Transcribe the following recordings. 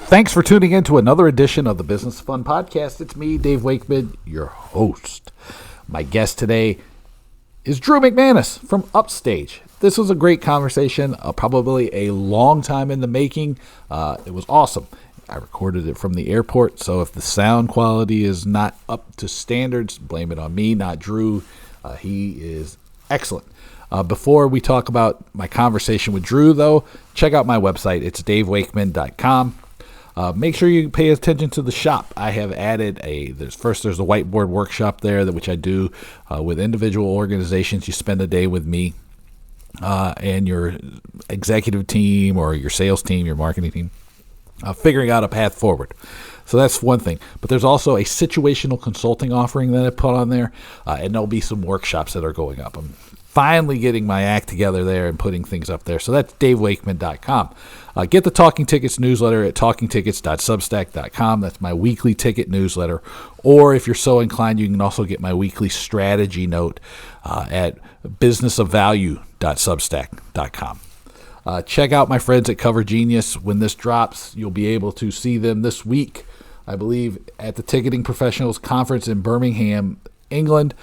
Thanks for tuning in to another edition of the Business Fun Podcast. It's me, Dave Wakeman, your host. My guest today is Drew McManus from UpStage. This was a great conversation, probably a long time in the making. It was awesome. I recorded it from the airport, so if the sound quality is not up to standards, blame it on me, not Drew. He is excellent. Before we talk about my conversation with Drew, though, check out my website. It's davewakeman.com. Make sure you pay attention to the shop. I have added there's a whiteboard workshop there, which I do with individual organizations. You spend a day with me and your executive team or your sales team, your marketing team, figuring out a path forward. So that's one thing. But there's also a situational consulting offering that I put on there, and there'll be some workshops that are going up. I'm finally getting my act together there and putting things up there. So that's davewakeman.com. Get the Talking Tickets newsletter at talkingtickets.substack.com. That's my weekly ticket newsletter. Or if you're so inclined, you can also get my weekly strategy note at businessofvalue.substack.com. Check out my friends at Cover Genius. When this drops, you'll be able to see them this week, I believe, at the Ticketing Professionals Conference in Birmingham, England.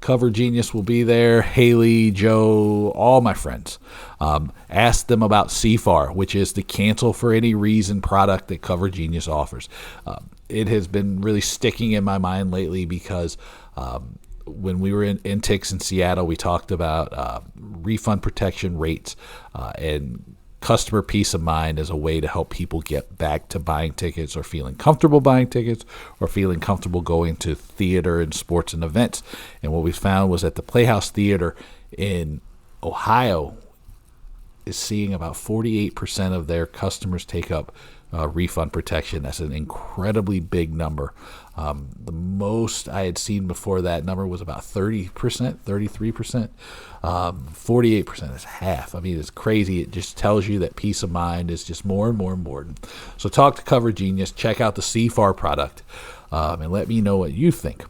Cover Genius will be there. Haley, Joe, all my friends. Ask them about CFAR, which is the cancel for any reason product that Cover Genius offers. It has been really sticking in my mind lately because when we were in INTIX in Seattle, we talked about refund protection rates and customer peace of mind as a way to help people get back to buying tickets or feeling comfortable buying tickets or feeling comfortable going to theater and sports and events. And what we found was that the Playhouse Theatre in Ohio is seeing about 48% of their customers take up refund protection. That's an incredibly big number. The most I had seen before that number was about 30%, 33%. 48% is half. I mean, it's crazy. It just tells you that peace of mind is just more and more important. So talk to Cover Genius, check out the CFAR product, and let me know what you think.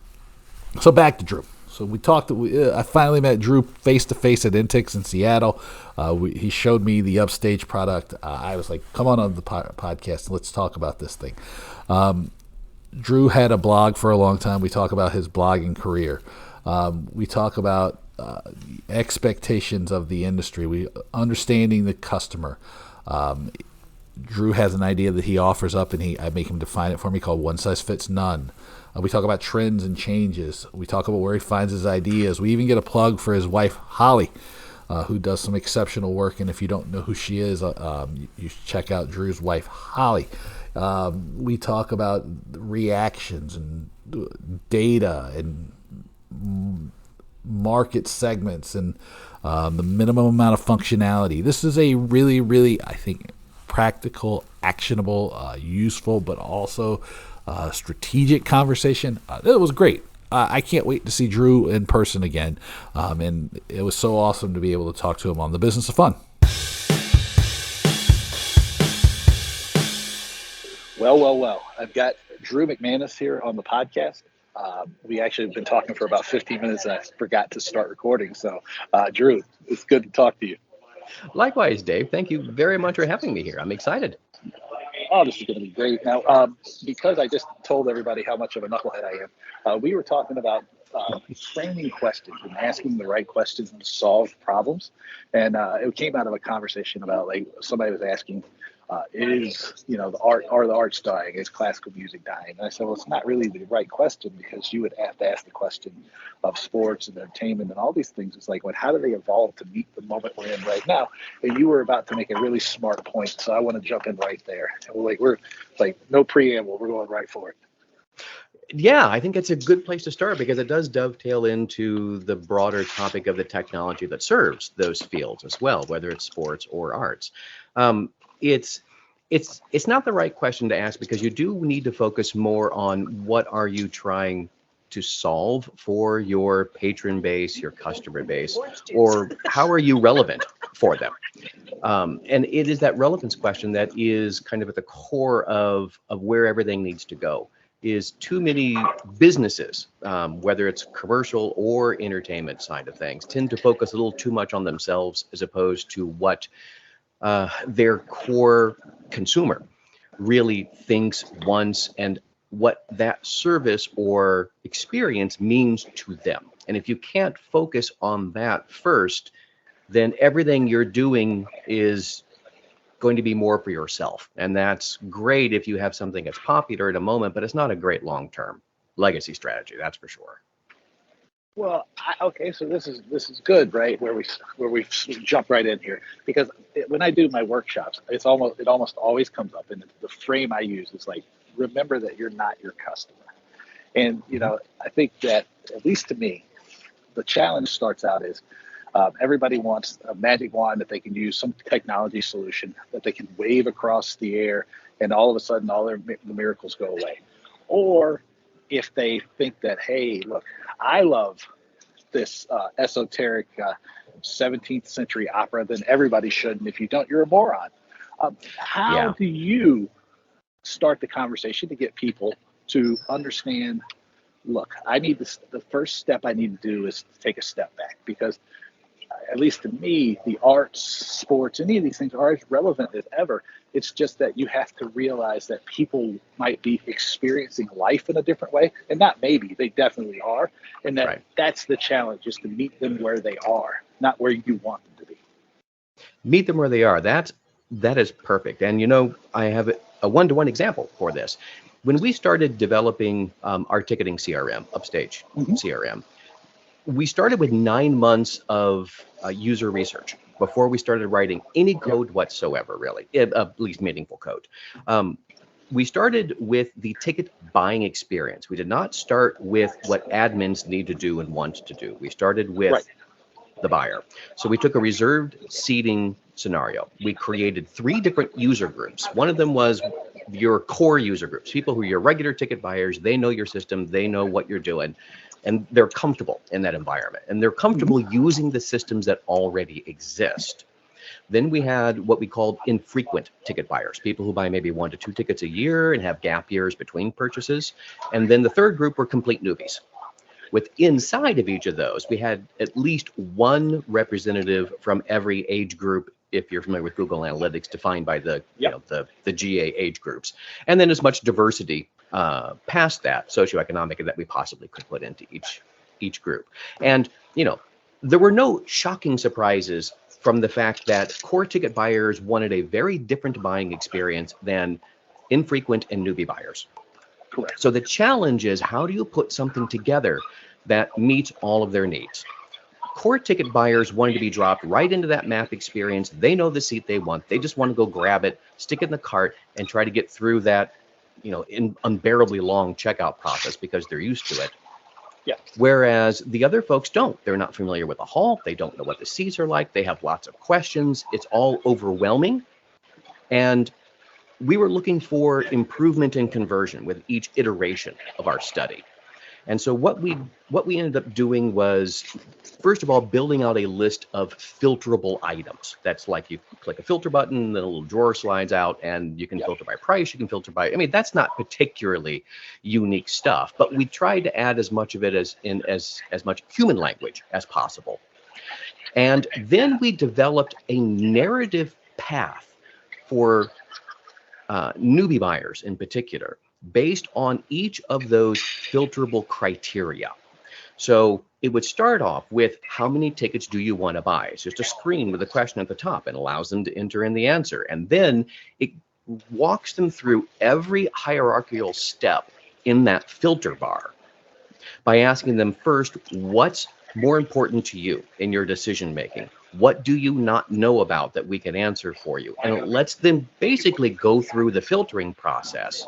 So back to Drew. So we talked. I finally met Drew face to face at INTIX in Seattle. He showed me the UpStage product. I was like, "Come on the podcast. Let's talk about this thing." Drew had a blog for a long time. We talk about his blogging career. We talk about expectations of the industry. We understanding the customer. Drew has an idea that he offers up, and I make him define it for me, called one size fits none. We talk about trends and changes. We talk about where he finds his ideas. We even get a plug for his wife, Holly, who does some exceptional work. And if you don't know who she is, you should check out Drew's wife, Holly. We talk about reactions and data and market segments and the minimum amount of functionality. This is a really, really, I think, practical, actionable, useful, but also strategic conversation. It was great. I can't wait to see Drew in person again. And it was so awesome to be able to talk to him on The Business of Fun. Well. I've got Drew McManus here on the podcast. We actually have been talking for about 15 minutes, and I forgot to start recording. So, Drew, it's good to talk to you. Likewise, Dave. Thank you very much for having me here. I'm excited. Oh, this is going to be great. Now, because I just told everybody how much of a knucklehead I am, we were talking about framing questions and asking the right questions to solve problems. And it came out of a conversation about, like, somebody was asking, are the arts dying? Is classical music dying? And I said, well, it's not really the right question, because you would have to ask the question of sports and entertainment and all these things. It's like, well, how do they evolve to meet the moment we're in right now? And you were about to make a really smart point, so I want to jump in right there. And we're like no preamble, we're going right for it. Yeah, I think it's a good place to start, because it does dovetail into the broader topic of the technology that serves those fields as well, whether it's sports or arts. It's not the right question to ask, because you do need to focus more on what are you trying to solve for your patron base, your customer base, or how are you relevant for them? And it is that relevance question that is kind of at the core of where everything needs to go. Is too many businesses, whether it's commercial or entertainment side of things, tend to focus a little too much on themselves as opposed to what their core consumer really thinks once and what that service or experience means to them. And if you can't focus on that first, then everything you're doing is going to be more for yourself. And that's great if you have something that's popular at a moment, but it's not a great long-term legacy strategy, that's for sure. Well, okay, so this is good, right? Where we jump right in here, because when I do my workshops, it almost always comes up, and the frame I use is like, remember that you're not your customer. And I think that, at least to me, the challenge starts out is everybody wants a magic wand that they can use, some technology solution that they can wave across the air, and all of a sudden all the miracles go away. Or if they think that, hey, look, I love this esoteric 17th century opera, then everybody should, and if you don't, you're a moron. How do you start the conversation to get people to understand, look, the first step I need to do is take a step back, because at least to me, the arts, sports, any of these things are as relevant as ever. It's just that you have to realize that people might be experiencing life in a different way, and not maybe, they definitely are. And that's the challenge, is to meet them where they are, not where you want them to be. Meet them where they are. That is perfect. And I have a one-to-one example for this. When we started developing our ticketing CRM, UpStage CRM, we started with 9 months of user research before we started writing any code whatsoever, really, at least meaningful code. We started with the ticket buying experience. We did not start with what admins need to do and want to do. We started with the buyer. So we took a reserved seating scenario. We created 3 different user groups. One of them was your core user groups, people who are your regular ticket buyers. They know your system, they know what you're doing, and they're comfortable in that environment, and they're comfortable using the systems that already exist. Then we had what we called infrequent ticket buyers, people who buy maybe 1 to 2 tickets a year and have gap years between purchases. And then the third group were complete newbies. With inside of each of those, we had at least one representative from every age group, if you're familiar with Google Analytics, defined by the the GA age groups, and then as much diversity past that socioeconomic that we possibly could put into each group. And there were no shocking surprises from the fact that core ticket buyers wanted a very different buying experience than infrequent and newbie buyers. Correct. So the challenge is, how do you put something together that meets all of their needs? Core ticket buyers wanted to be dropped right into that map experience. They know the seat they want. They just want to go grab it, stick it in the cart, and try to get through that, unbearably long checkout process because they're used to it. Yeah. Whereas the other folks don't. They're not familiar with the hall. They don't know what the seats are like. They have lots of questions. It's all overwhelming. And we were looking for improvement in conversion with each iteration of our study. And so what we ended up doing was, first of all, building out a list of filterable items. That's like you click a filter button, then a little drawer slides out, and you can filter by price, you can filter by, that's not particularly unique stuff, but we tried to add as much of it as much human language as possible. And then we developed a narrative path for newbie buyers in particular, based on each of those filterable criteria. So it would start off with, how many tickets do you want to buy? It's just a screen with a question at the top and allows them to enter in the answer. And then it walks them through every hierarchical step in that filter bar by asking them first, what's more important to you in your decision making? What do you not know about that we can answer for you? And it lets them basically go through the filtering process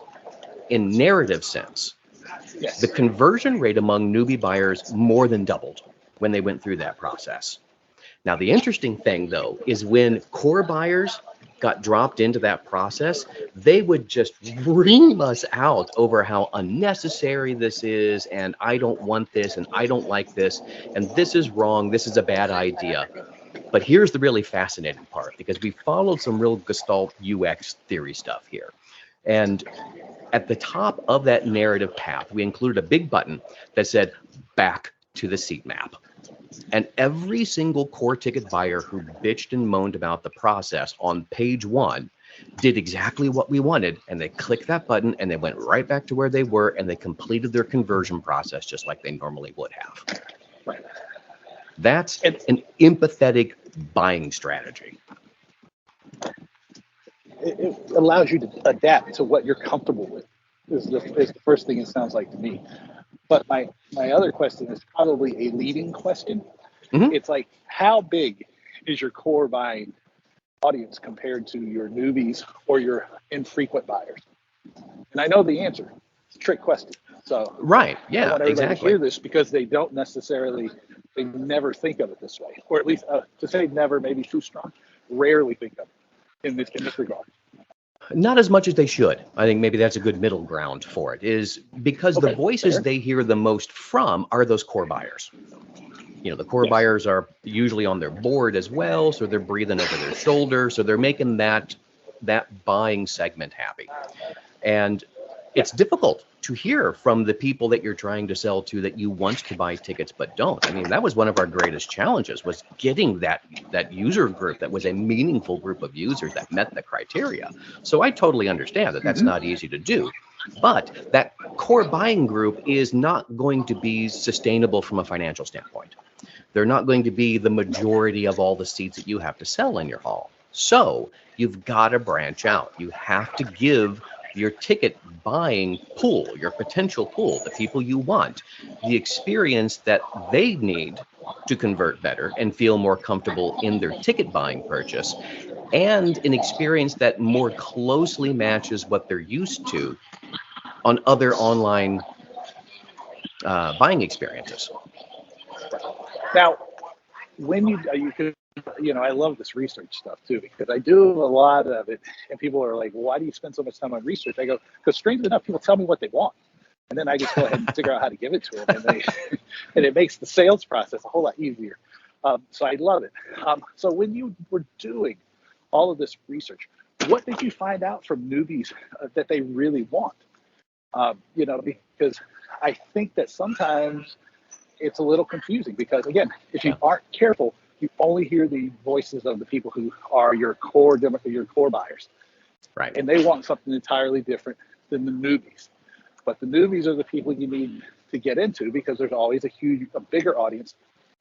in narrative sense. Yes. The conversion rate among newbie buyers more than doubled when they went through that process. Now, the interesting thing, though, is when core buyers got dropped into that process, they would just ream us out over how unnecessary this is, and I don't want this, and I don't like this, and this is wrong, this is a bad idea. But here's the really fascinating part, because we followed some real Gestalt UX theory stuff here. And at the top of that narrative path, we included a big button that said, back to the seat map. And every single core ticket buyer who bitched and moaned about the process on page 1 did exactly what we wanted, and they clicked that button and they went right back to where they were, and they completed their conversion process just like they normally would have. Right. That's an empathetic buying strategy. It allows you to adapt to what you're comfortable with, is the first thing it sounds like to me. But my other question is probably a leading question. Mhm. It's like, how big is your core buying audience compared to your newbies or your infrequent buyers? And I know the answer. It's a trick question. So Right. I Yeah, want everybody exactly. to hear this, because they don't necessarily, they never think of it this way, or at least to say never, maybe too strong, rarely think of it in this regard. Not as much as they should. I think maybe that's a good middle ground for it, is because the Okay, voices fair. they hear the most from are those core buyers. You know, the core Yes. buyers are usually on their board as well, so they're breathing over their shoulder, so they're making that buying segment happy. And it's difficult to hear from the people that you're trying to sell to that you want to buy tickets but don't. I mean, that was one of our greatest challenges, was getting that user group that was a meaningful group of users that met the criteria. So I totally understand that that's not easy to do. But that core buying group is not going to be sustainable from a financial standpoint. They're not going to be the majority of all the seats that you have to sell in your hall. So you've got to branch out. You have to give your ticket buying pool, your potential pool, the people you want, the experience that they need to convert better and feel more comfortable in their ticket buying purchase, and an experience that more closely matches what they're used to on other online buying experiences. Now, when you could, I love this research stuff too, because I do a lot of it, and people are like, well, why do you spend so much time on research? I go, because strangely enough, people tell me what they want, and then I just go ahead and figure out how to give it to them, and it makes the sales process a whole lot easier. So I love it. So when you were doing all of this research, what did you find out from newbies that they really want? Because I think that sometimes it's a little confusing, because again, if you aren't careful, you only hear the voices of the people who are your core buyers, Right. and they want something entirely different than the newbies. But the newbies are the people you need to get into, because there's always a bigger audience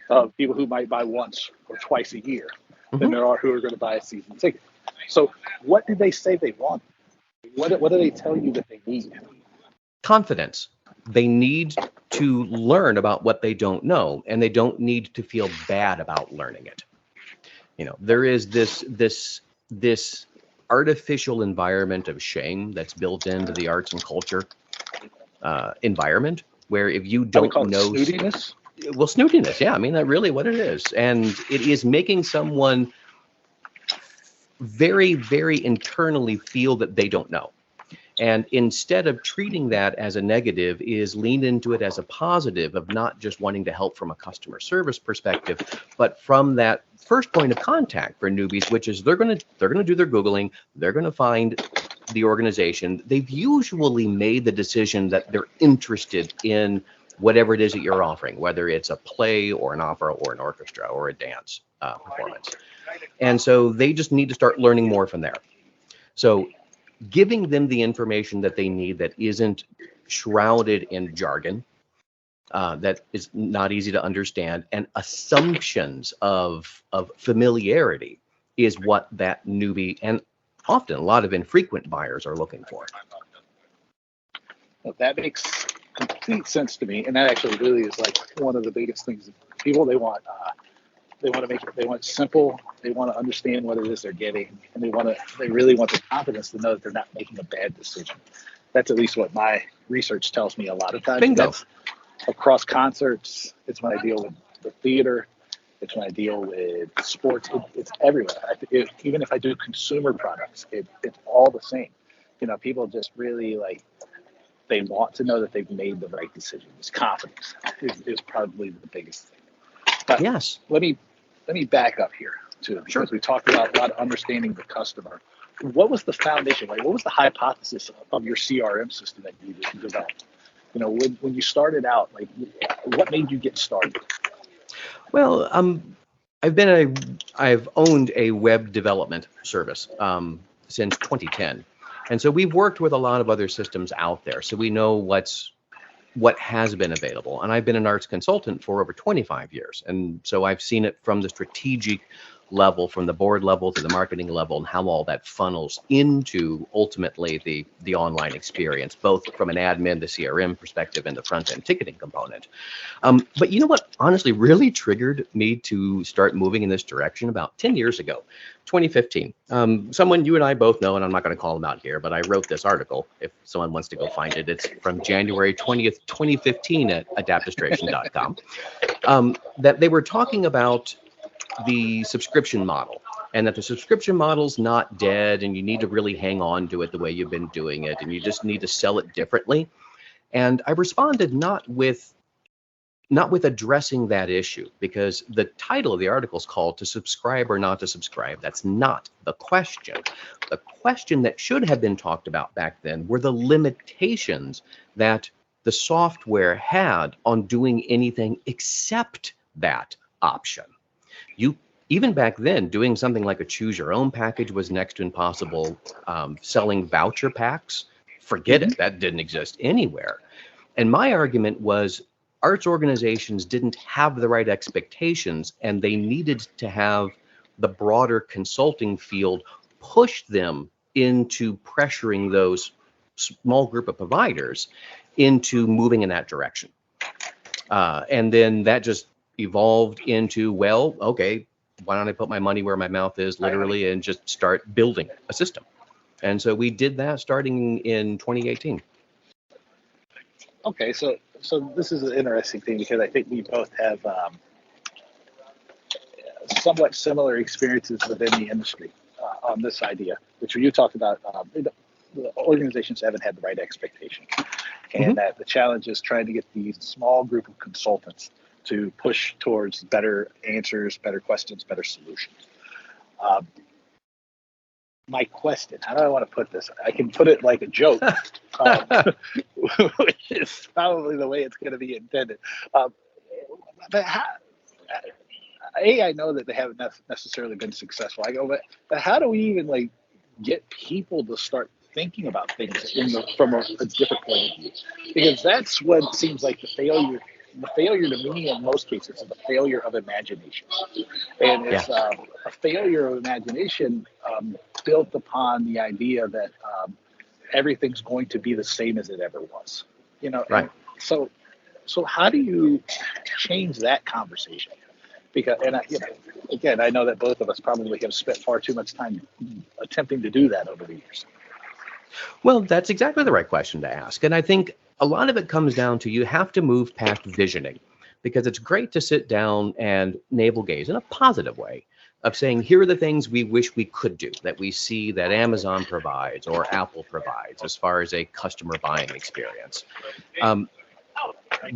of people who might buy once or twice a year than there are who are going to buy a season ticket. So what did they say they want? What do they tell you that they need? Confidence. They need to learn about what they don't know, and they don't need to feel bad about learning it. There is this artificial environment of shame that's built into the arts and culture environment, where if you don't know snootiness. Well, snootiness, yeah. I mean, that's really what it is. And it is making someone very, very internally feel that they don't know. And instead of treating that as a negative, is lean into it as a positive of not just wanting to help from a customer service perspective, but from that first point of contact for newbies, which is they're going to do their Googling, they're going to find the organization. They've usually made the decision that they're interested in whatever it is that you're offering, whether it's a play or an opera or an orchestra or a dance performance. And so they just need to start learning more from there. So giving them the information that they need that isn't shrouded in jargon, that is not easy to understand, and assumptions of familiarity is what that newbie and often a lot of infrequent buyers are looking for. Well, that makes complete sense to me, and that actually really is like one of the biggest things. People, they want it simple. They want to understand what it is they're getting, and they really want the confidence to know that they're not making a bad decision. That's at least what my research tells me a lot of times. Bingo. That's across concerts. It's when I deal with the theater. It's when I deal with sports. It's everywhere. Even if I do consumer products, it's all the same. People just really they want to know that they've made the right decision. It's confidence is probably the biggest thing. But yes. Let me back up here too, because we talked about a lot of understanding the customer. What was the foundation? What was the hypothesis of your CRM system that you developed? When you started out, what made you get started? Well, I've owned a web development service since 2010. And so we've worked with a lot of other systems out there. So we know what has been available. And I've been an arts consultant for over 25 years. And so I've seen it from the strategic level, from the board level to the marketing level, and how all that funnels into ultimately the online experience, both from an admin, the CRM perspective, and the front end ticketing component. But you know what honestly really triggered me to start moving in this direction? About 10 years ago, 2015. Someone you and I both know, and I'm not going to call them out here, but I wrote this article if someone wants to go find it. It's from January 20th, 2015 at adaptistration.com, that they were talking about the subscription model, and that the subscription model's not dead, and you need to really hang on to it the way you've been doing it, and you just need to sell it differently. And I responded not with addressing that issue, because the title of the article is called "To Subscribe or Not to Subscribe." That's not the question. The question that should have been talked about back then were the limitations that the software had on doing anything except that option. Even back then, doing something like a choose your own package was next to impossible. Selling voucher packs, forget it, that didn't exist anywhere. And my argument was arts organizations didn't have the right expectations, and they needed to have the broader consulting field push them into pressuring those small group of providers into moving in that direction. And then that just evolved into, well, okay, why don't I put my money where my mouth is, literally, and just start building a system. And so we did that starting in 2018. Okay, so this is an interesting thing, because I think we both have somewhat similar experiences within the industry on this idea, which you talked about. The organizations haven't had the right expectations, and that the challenge is trying to get these small group of consultants to push towards better answers, better questions, better solutions. My question, how do I want to put this? I can put it like a joke, which is probably the way it's going to be intended. But I know that they haven't necessarily been successful. I go, but how do we even get people to start thinking about things from a different point of view? Because that's what seems like the failure. The failure to me in most cases is the failure of imagination. And it's a failure of imagination built upon the idea that everything's going to be the same as it ever was. Right. So how do you change that conversation? Because, again, I know that both of us probably have spent far too much time attempting to do that over the years. Well, that's exactly the right question to ask. And I think a lot of it comes down to, you have to move past visioning, because it's great to sit down and navel gaze in a positive way of saying, here are the things we wish we could do, that we see that Amazon provides or Apple provides as far as a customer buying experience.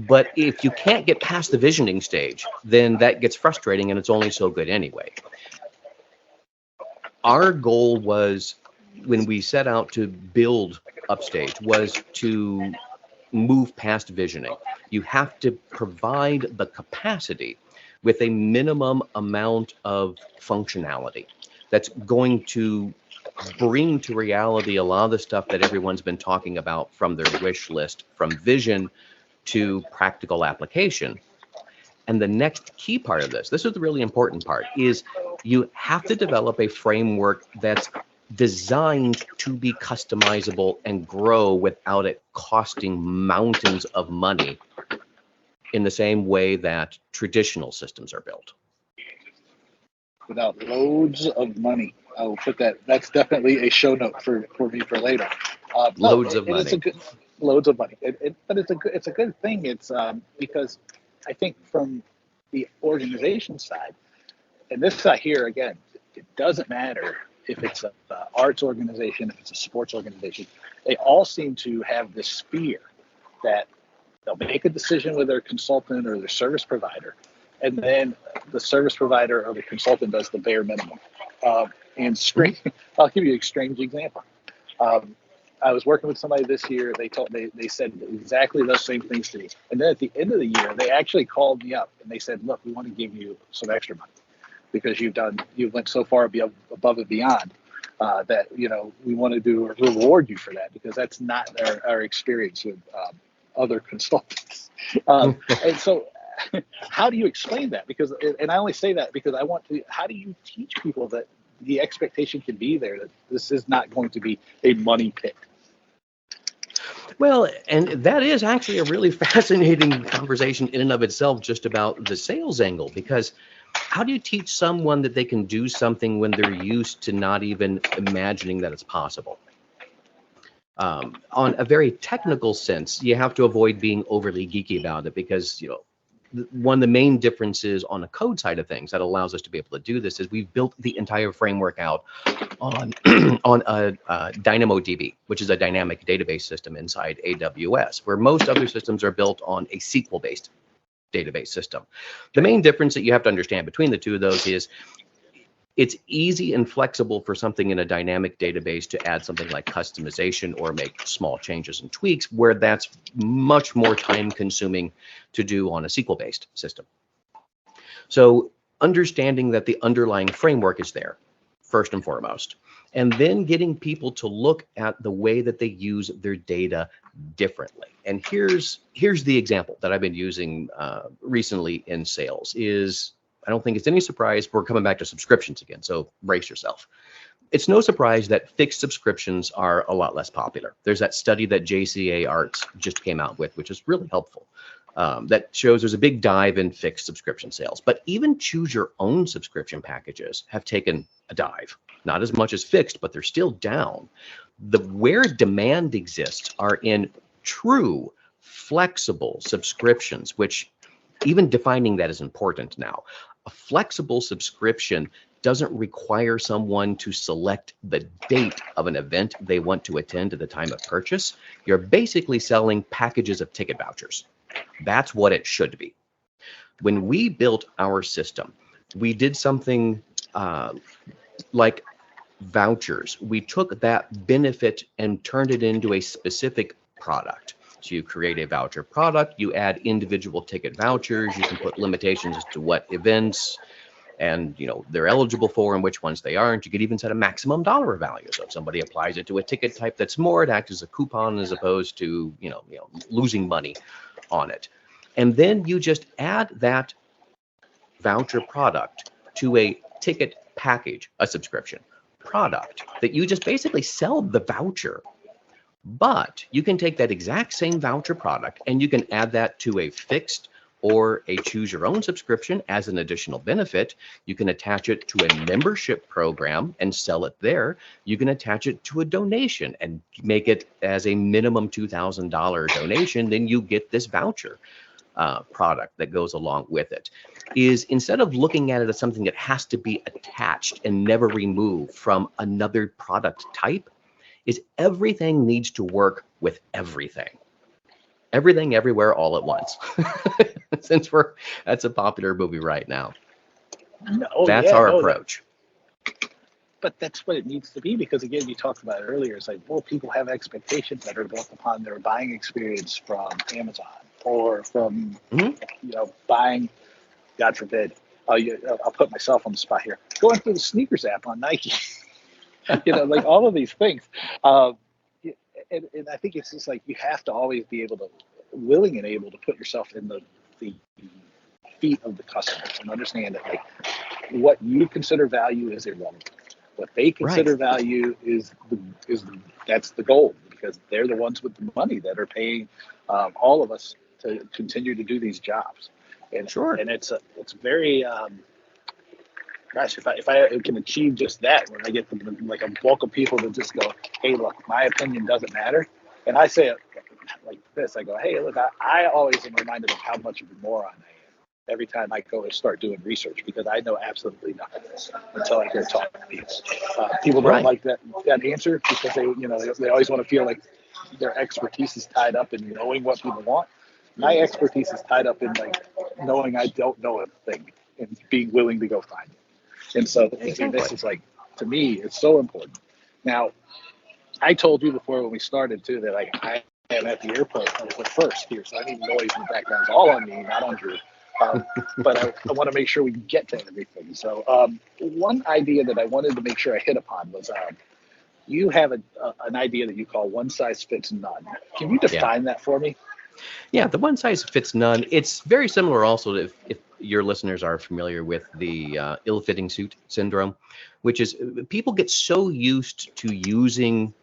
But if you can't get past the visioning stage, then that gets frustrating, and it's only so good anyway. Our goal was, when we set out to build UpStage, was to move past visioning. You have to provide the capacity with a minimum amount of functionality that's going to bring to reality a lot of the stuff that everyone's been talking about, from their wish list, from vision to practical application. And the next key part of this is the really important part, is you have to develop a framework that's designed to be customizable and grow without it costing mountains of money, in the same way that traditional systems are built. Without loads of money. I will put that. That's definitely a show note for me for later. Loads of money. Loads of money. But it's a good thing. It's because I think from the organization side, and this I hear again, it doesn't matter if it's an arts organization, if it's a sports organization, they all seem to have this fear that they'll make a decision with their consultant or their service provider, and then the service provider or the consultant does the bare minimum. I'll give you a strange example. I was working with somebody this year. They said exactly those same things to me. And then at the end of the year, they actually called me up and they said, look, we want to give you some extra money, because you went so far above and beyond. that, we want to do reward you for that, because that's not our experience with other consultants. And so how do you explain that? Because, and I only say that because how do you teach people that the expectation can be there, that this is not going to be a money pit? Well, and that is actually a really fascinating conversation in and of itself, just about the sales angle, because how do you teach someone that they can do something when they're used to not even imagining that it's possible? On a very technical sense, you have to avoid being overly geeky about it, because, one of the main differences on the code side of things that allows us to be able to do this is we've built the entire framework out on on a DynamoDB, which is a dynamic database system inside AWS, where most other systems are built on a SQL-based database system. The main difference that you have to understand between the two of those is it's easy and flexible for something in a dynamic database to add something like customization or make small changes and tweaks, where that's much more time consuming to do on a SQL-based system. So understanding that the underlying framework is there, first and foremost, and then getting people to look at the way that they use their data differently. And here's the example that I've been using recently in sales is, I don't think it's any surprise we're coming back to subscriptions again, so brace yourself. It's no surprise that fixed subscriptions are a lot less popular. There's that study that JCA Arts just came out with, which is really helpful, that shows there's a big dive in fixed subscription sales. But even choose your own subscription packages have taken a dive. Not as much as fixed, but they're still down. Where demand exists are in true flexible subscriptions, which even defining that is important now. A flexible subscription doesn't require someone to select the date of an event they want to attend at the time of purchase. You're basically selling packages of ticket vouchers. That's what it should be. When we built our system, we did something like vouchers. We took that benefit and turned it into a specific product. So you create a voucher product, you add individual ticket vouchers, you can put limitations as to what events and they're eligible for and which ones they aren't. You could even set a maximum dollar value. So if somebody applies it to a ticket type that's more, it acts as a coupon as opposed to losing money on it. And then you just add that voucher product to a ticket package, a subscription product that you just basically sell the voucher. But you can take that exact same voucher product and you can add that to a fixed or a choose your own subscription as an additional benefit. You can attach it to a membership program and sell it there. You can attach it to a donation and make it as a minimum $2,000 donation. Then you get this voucher product that goes along with it. Is instead of looking at it as something that has to be attached and never removed from another product type, is everything needs to work with everything. Everything, everywhere, all at once. Since that's a popular movie right now. That's our approach. But that's what it needs to be, because again, you talked about it earlier. It's like, well, people have expectations that are built upon their buying experience from Amazon or from, buying, God forbid, I'll put myself on the spot here, going through the sneakers app on Nike. Like all of these things. And I think it's just like you have to always be willing and able to put yourself in the feet of the customers and understand that like what you consider value is irrelevant. What they consider value is that's the goal, because they're the ones with the money that are paying all of us to continue to do these jobs. And and it's very gosh, if I can achieve just that, when I get like a bulk of people to just go, hey, look, my opinion doesn't matter. And I say it like this, I go, hey, look, I always am reminded of how much of a moron I am every time I go and start doing research, because I know absolutely nothing until I hear talking to people. People don't like that answer, because they always want to feel like their expertise is tied up in knowing what people want. My expertise is tied up in like knowing I don't know a thing and being willing to go find it. And so this is like, to me, it's so important. Now, I told you before when we started too that like I am at the airport first here, so any noise in the background is all on me, not on Drew. but I want to make sure we get to everything. So one idea that I wanted to make sure I hit upon was you have an idea that you call one size fits none. Can you define that for me? Yeah, the one size fits none. It's very similar also to if your listeners are familiar with the ill-fitting suit syndrome, which is people get so used to using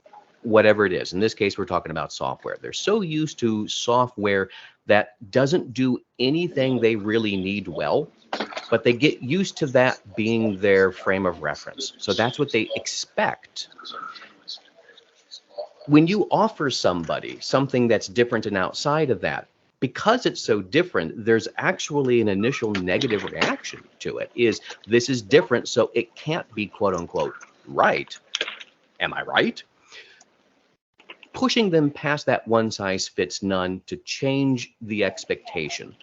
whatever it is. In this case, we're talking about software. They're so used to software that doesn't do anything they really need well, but they get used to that being their frame of reference. So that's what they expect. When you offer somebody something that's different and outside of that, because it's so different, there's actually an initial negative reaction to it. This is different, so it can't be quote unquote right. Am I right? Pushing them past that one size fits none to change the expectation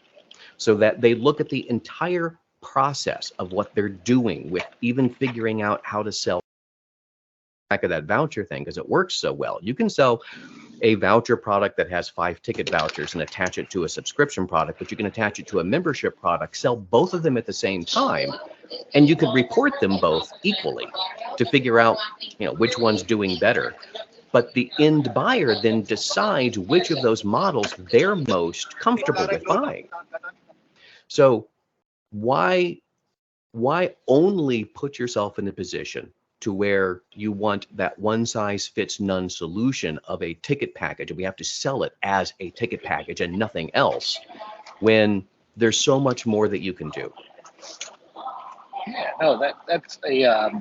so that they look at the entire process of what they're doing with even figuring out how to sell back of that voucher thing, because it works so well. You can sell a voucher product that has 5 ticket vouchers and attach it to a subscription product, but you can attach it to a membership product, sell both of them at the same time, and you could report them both equally to figure out, which one's doing better. But the end buyer then decides which of those models they're most comfortable with buying. So why only put yourself in a position to where you want that one size fits none solution of a ticket package, and we have to sell it as a ticket package and nothing else, when there's so much more that you can do? Yeah, no, that's I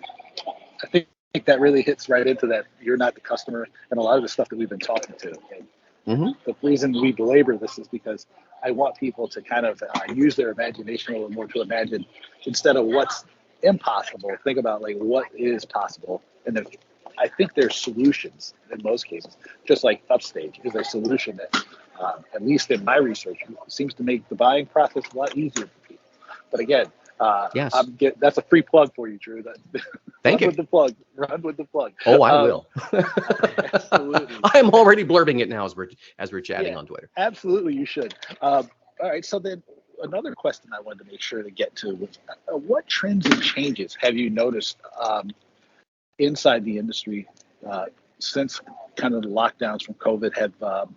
think that really hits right into that. You're not the customer, and a lot of the stuff that we've been talking to. And the reason we belabor this is because I want people to kind of use their imagination a little more, to imagine instead of what's impossible, think about like what is possible. And then I think there's solutions in most cases, just like UpStage is a solution that, at least in my research, seems to make the buying process a lot easier for people. But again, yes, that's a free plug for you, Drew. Thank you. Run with the plug. Oh, I will. Absolutely. I'm already blurbing it now as we're chatting on Twitter. Absolutely, you should. All right. So then, another question I wanted to make sure to get to was, what trends and changes have you noticed inside the industry since kind of the lockdowns from COVID have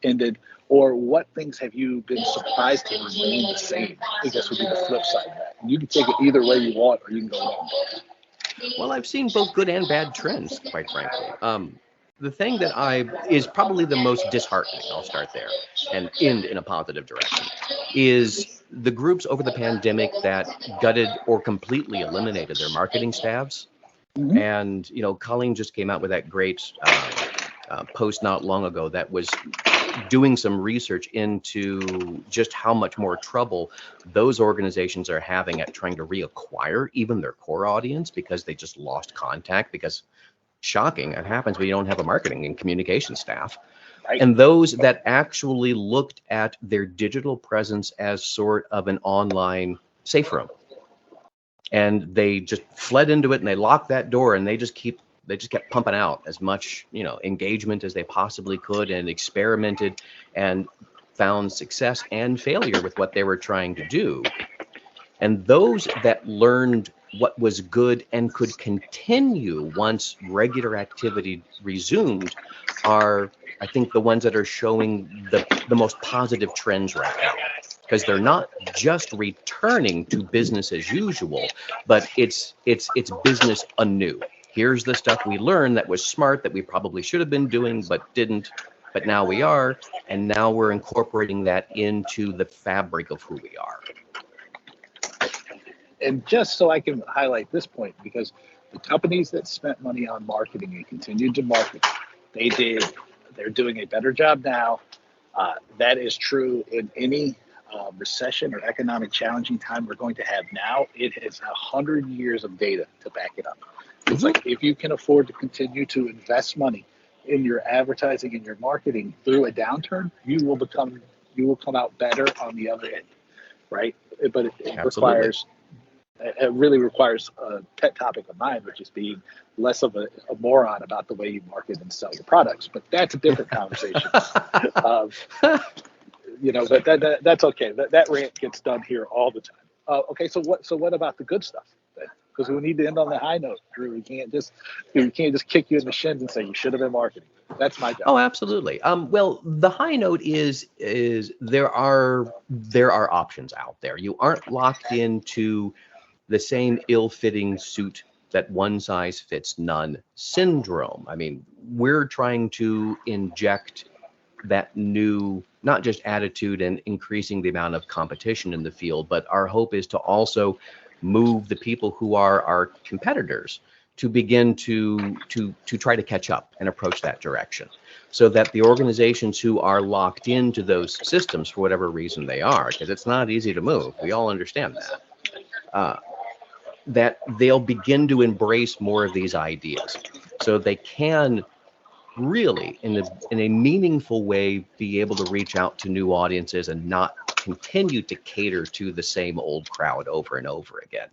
ended, or what things have you been surprised to remain the same? I guess would be the flip side of that. And you can take it either way you want, or you can go wrong. Well, I've seen both good and bad trends, quite frankly. The thing that is probably the most disheartening, I'll start there and end in a positive direction, is the groups over the pandemic that gutted or completely eliminated their marketing staffs. Mm-hmm. And, Colleen just came out with that great post not long ago that was doing some research into just how much more trouble those organizations are having at trying to reacquire even their core audience because they just lost contact. Because shocking, it happens when you don't have a marketing and communication staff. Right. And those that actually looked at their digital presence as sort of an online safe room, and they just fled into it and they locked that door, and they just kept pumping out as much, engagement as they possibly could, and experimented and found success and failure with what they were trying to do. And those that learned what was good and could continue once regular activity resumed are, I think, the ones that are showing the most positive trends right now. Because they're not just returning to business as usual, but it's business anew. Here's the stuff we learned that was smart, that we probably should have been doing but didn't, but now we are, and now we're incorporating that into the fabric of who we are. And just so I can highlight this point, because the companies that spent money on marketing and continued to market, they're doing a better job now. That is true in any recession or economic challenging time we're going to have now. It has 100 years of data to back it up. It's like, if you can afford to continue to invest money in your advertising and your marketing through a downturn, you will come out better on the other end, right? But it really requires a pet topic of mine, which is being less of a moron about the way you market and sell your products. But that's a different conversation. but that's okay. That rant gets done here all the time. Okay, so what about the good stuff? Because we need to end on the high note, Drew. We can't just kick you in the shins and say you should have been marketing. That's my job. Oh, absolutely. Well, the high note is there are options out there. You aren't locked into the same ill-fitting suit that one size fits none syndrome. I mean, we're trying to inject that new, not just attitude and increasing the amount of competition in the field, but our hope is to also move the people who are our competitors to begin to try to catch up and approach that direction, so that the organizations who are locked into those systems for whatever reason they are, because it's not easy to move, we all understand that, that they'll begin to embrace more of these ideas, so they can really, in a meaningful way, be able to reach out to new audiences and not continue to cater to the same old crowd over and over again.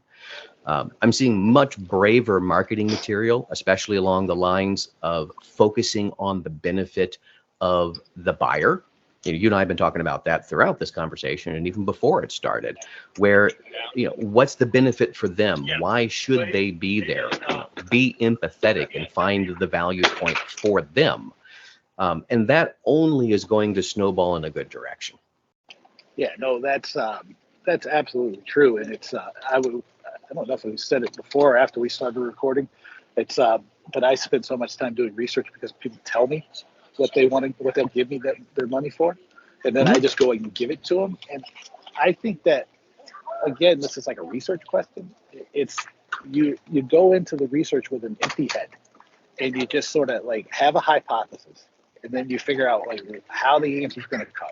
I'm seeing much braver marketing material, especially along the lines of focusing on the benefit of the buyer. You and I have been talking about that throughout this conversation and even before it started, where, what's the benefit for them? Why should they be there? Be empathetic and find the value point for them. And that only is going to snowball in a good direction. Yeah, no, that's absolutely true. And it's, I don't know if we said it before or after we started recording. It's, but I spend so much time doing research because people tell me what they want to, what they'll give me their money for, and then I just go and give it to them. And I think that, again, this is like a research question. It's you go into the research with an empty head, and you just sort of like have a hypothesis, and then you figure out like how the answer is going to come.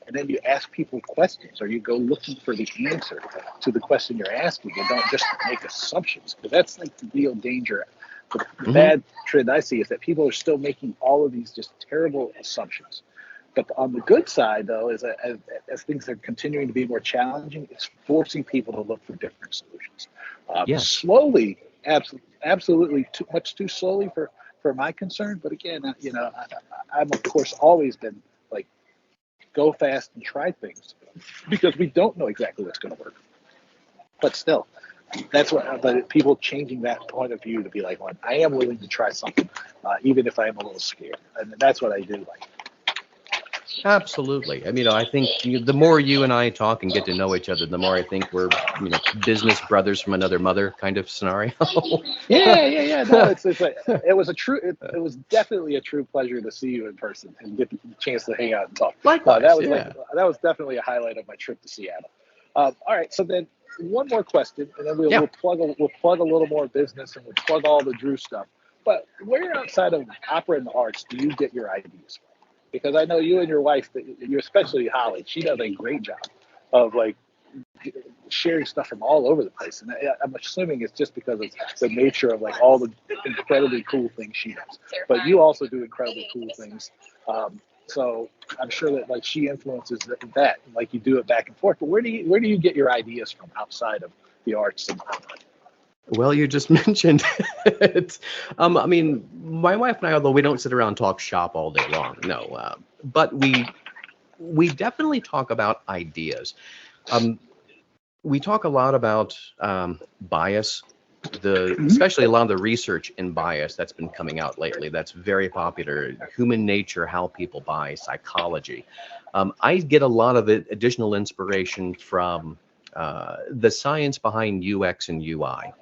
And then you ask people questions, or you go looking for the answer to the question you're asking. You don't just make assumptions, because that's like the real danger. The bad trend I see is that people are still making all of these just terrible assumptions. But on the good side, though, is that as things are continuing to be more challenging, it's forcing people to look for different solutions. Slowly, absolutely, too slowly for my concern. But again, I'm of course always been like, go fast and try things, because we don't know exactly what's going to work. But still, that's what. But people changing that point of view to be like, well, I am willing to try something, even if I am a little scared, and that's what I do like. Absolutely. I mean, I think the more you and I talk and get to know each other, the more I think we're, business brothers from another mother kind of scenario. Yeah. No, it was definitely a true pleasure to see you in person and get the chance to hang out and talk. Likewise, that was definitely a highlight of my trip to Seattle. All right, so then one more question, and then we'll plug a little more business, and we'll plug all the Drew stuff. But where outside of opera and the arts do you get your ideas from? Because I know you and your wife, you especially Holly, she does a great job of like sharing stuff from all over the place. And I'm assuming it's just because of the nature of like all the incredibly cool things she does. But you also do incredibly cool things. So I'm sure that like she influences that, like you do it back and forth. But where do you get your ideas from outside of the arts and opera? Well, you just mentioned it. I mean, my wife and I, although we don't sit around and talk shop all day long, no, but we definitely talk about ideas. We talk a lot about bias, especially a lot of the research in bias that's been coming out lately. That's very popular. Human nature, how people buy, psychology. I get a lot of additional inspiration from the science behind UX and UI.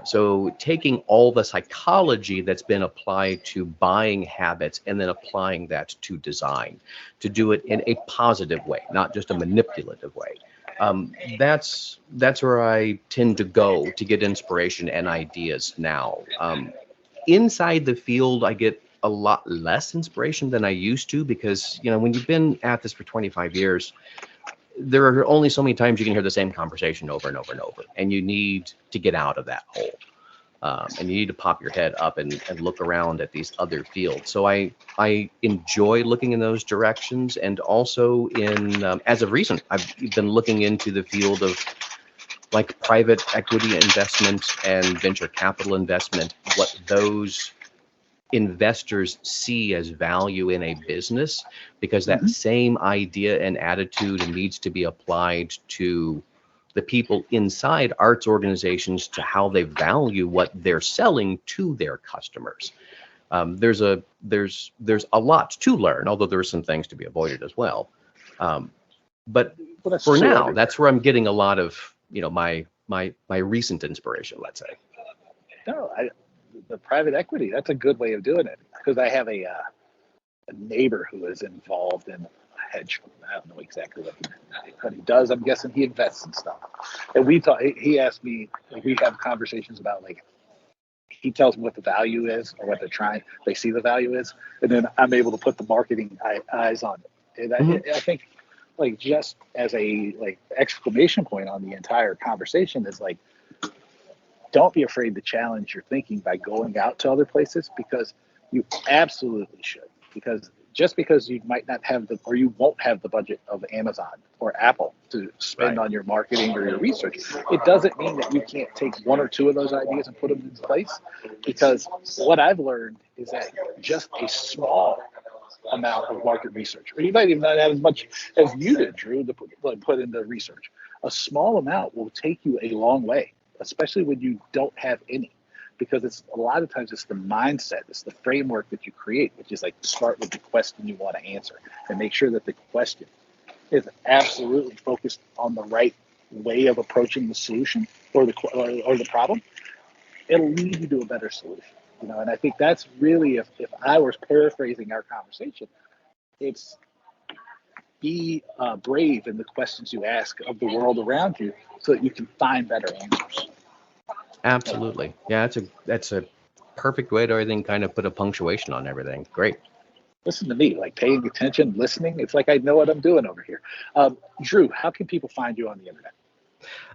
So taking all the psychology that's been applied to buying habits and then applying that to design, to do it in a positive way, not just a manipulative way. That's where I tend to go to get inspiration and ideas now. Inside the field, I get a lot less inspiration than I used to, because, when you've been at this for 25 years, there are only so many times you can hear the same conversation over and over and over, and you need to get out of that hole. And you need to pop your head up and look around at these other fields. So I enjoy looking in those directions, and also as of recent, I've been looking into the field of like private equity investment and venture capital investment, what those investors see as value in a business, because that same idea and attitude needs to be applied to the people inside arts organizations, to how they value what they're selling to their customers. There's a lot to learn, although there are some things to be avoided as well. But for now, that's where I'm getting a lot of, my recent inspiration, let's say. No, the private equity, that's a good way of doing it, because I have a neighbor who is involved in a hedge fund. I don't know exactly what he does. I'm guessing he invests in stuff. And he asked me, we have conversations about, like, he tells me what the value is, or what they see the value is, and then I'm able to put the marketing eyes on it. And I think, like, just as a exclamation point on the entire conversation is, like, don't be afraid to challenge your thinking by going out to other places, because you absolutely should. Because just because you might not have or you won't have the budget of Amazon or Apple to spend on your marketing or your research, it doesn't mean that you can't take one or two of those ideas and put them into place. Because what I've learned is that just a small amount of market research, or you might even not have as much as you did, Drew, to put into research. A small amount will take you a long way, especially when you don't have any, because it's a lot of times it's the mindset, it's the framework that you create, which is like, start with the question you want to answer and make sure that the question is absolutely focused on the right way of approaching the solution or the problem. It'll lead you to a better solution. And I think that's really, if I was paraphrasing our conversation, it's be brave in the questions you ask of the world around you, so that you can find better answers. Absolutely. Yeah, that's a perfect way to, I think, kind of put a punctuation on everything. Great. Listen to me, like paying attention, listening. It's like I know what I'm doing over here. Drew, how can people find you on the internet?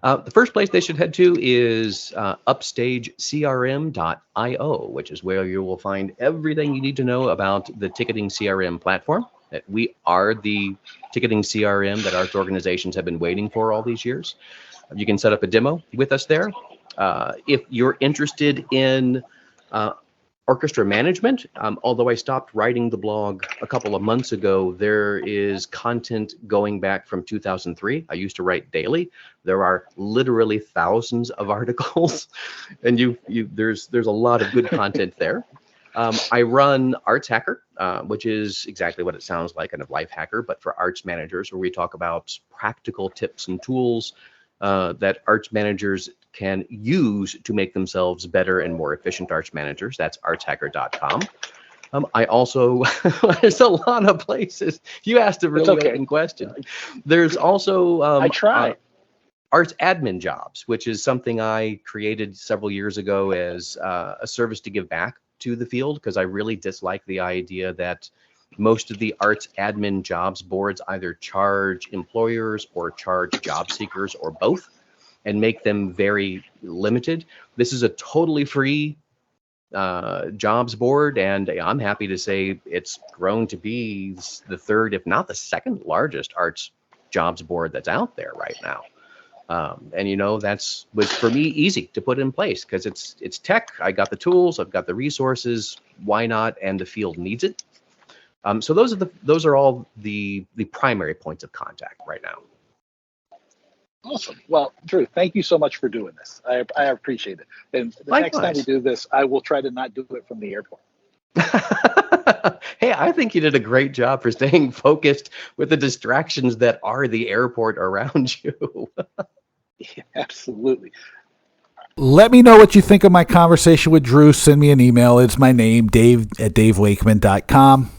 The first place they should head to is upstagecrm.io, which is where you will find everything you need to know about the ticketing CRM platform. That we are the ticketing CRM that arts organizations have been waiting for all these years. You can set up a demo with us there. If you're interested in orchestra management, although I stopped writing the blog a couple of months ago, there is content going back from 2003. I used to write daily. There are literally thousands of articles, and there's a lot of good content there. I run Arts Hacker, which is exactly what it sounds like, kind of life hacker, but for arts managers, where we talk about practical tips and tools that arts managers can use to make themselves better and more efficient arts managers. That's artshacker.com. I also, there's a lot of places. You asked a really open question. There's also I try. Arts admin jobs, which is something I created several years ago as a service to give back to the field, because I really dislike the idea that most of the arts admin jobs boards either charge employers or charge job seekers or both, and make them very limited. This is a totally free jobs board, and I'm happy to say it's grown to be the third, if not the second largest arts jobs board that's out there right now. And was for me easy to put in place, because it's tech. I got the tools, I've got the resources. Why not? And the field needs it. So those are all the primary points of contact right now. Awesome. Well, Drew, thank you so much for doing this. I appreciate it. And the next time we do this, I will try to not do it from the airport. Hey, I think you did a great job for staying focused with the distractions that are the airport around you. Yeah, absolutely. Let me know what you think of my conversation with Drew. Send me an email. It's my name, dave@davewakeman.com.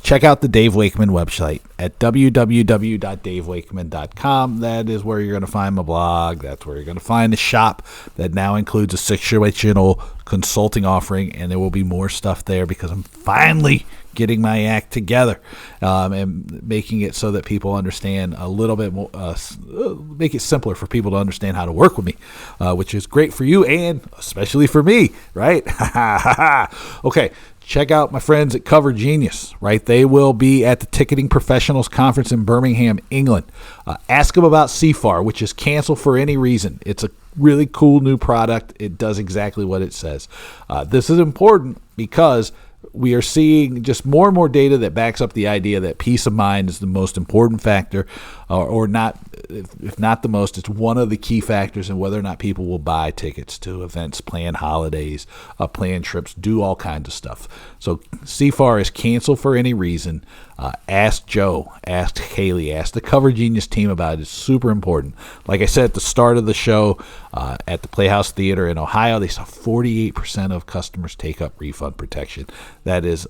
Check out the Dave Wakeman website at www.davewakeman.com. That is where you're going to find my blog. That's where you're going to find the shop that now includes a situational consulting offering, and there will be more stuff there because I'm finally getting my act together and making it so that people understand a little bit more, make it simpler for people to understand how to work with me, which is great for you and especially for me, right? Okay. Check out my friends at Cover Genius, right? They will be at the Ticketing Professionals Conference in Birmingham, England. Ask them about CFAR, which is cancel for any reason. It's a really cool new product. It does exactly what it says. This is important because we are seeing just more and more data that backs up the idea that peace of mind is the most important factor, or not, if not the most, it's one of the key factors in whether or not people will buy tickets to events, plan holidays, plan trips, do all kinds of stuff. So CFAR is canceled for any reason. Ask Joe, ask Haley, ask the Cover Genius team about it. It's super important. Like I said at the start of the show, at the Playhouse Theatre in Ohio, they saw 48% of customers take up refund protection. That is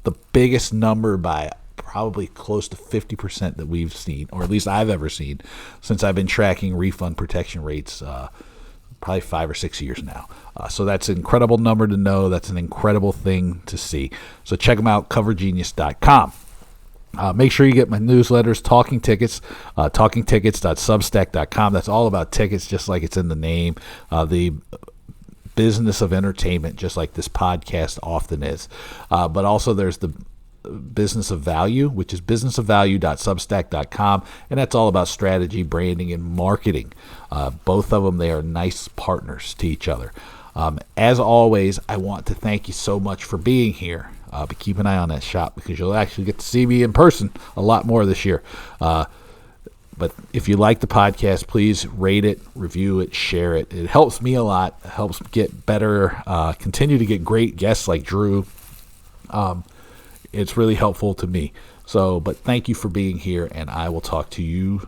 the biggest number by probably close to 50% that we've seen, or at least I've ever seen, since I've been tracking refund protection rates probably 5 or 6 years now. So that's an incredible number to know. That's an incredible thing to see. So check them out, covergenius.com. Make sure you get my newsletters, Talking Tickets, talkingtickets.substack.com. That's all about tickets, just like it's in the name. The business of entertainment, just like this podcast often is. But also there's the Business of Value, which is businessofvalue.substack.com, and that's all about strategy, branding, and marketing. Both of them, they are nice partners to each other. As always, I want to thank you so much for being here. But keep an eye on that shop, because you'll actually get to see me in person a lot more this year. But if you like the podcast, please rate it, review it, share it. It helps me a lot. It helps get better, continue to get great guests like Drew. It's really helpful to me. So, but thank you for being here, and I will talk to you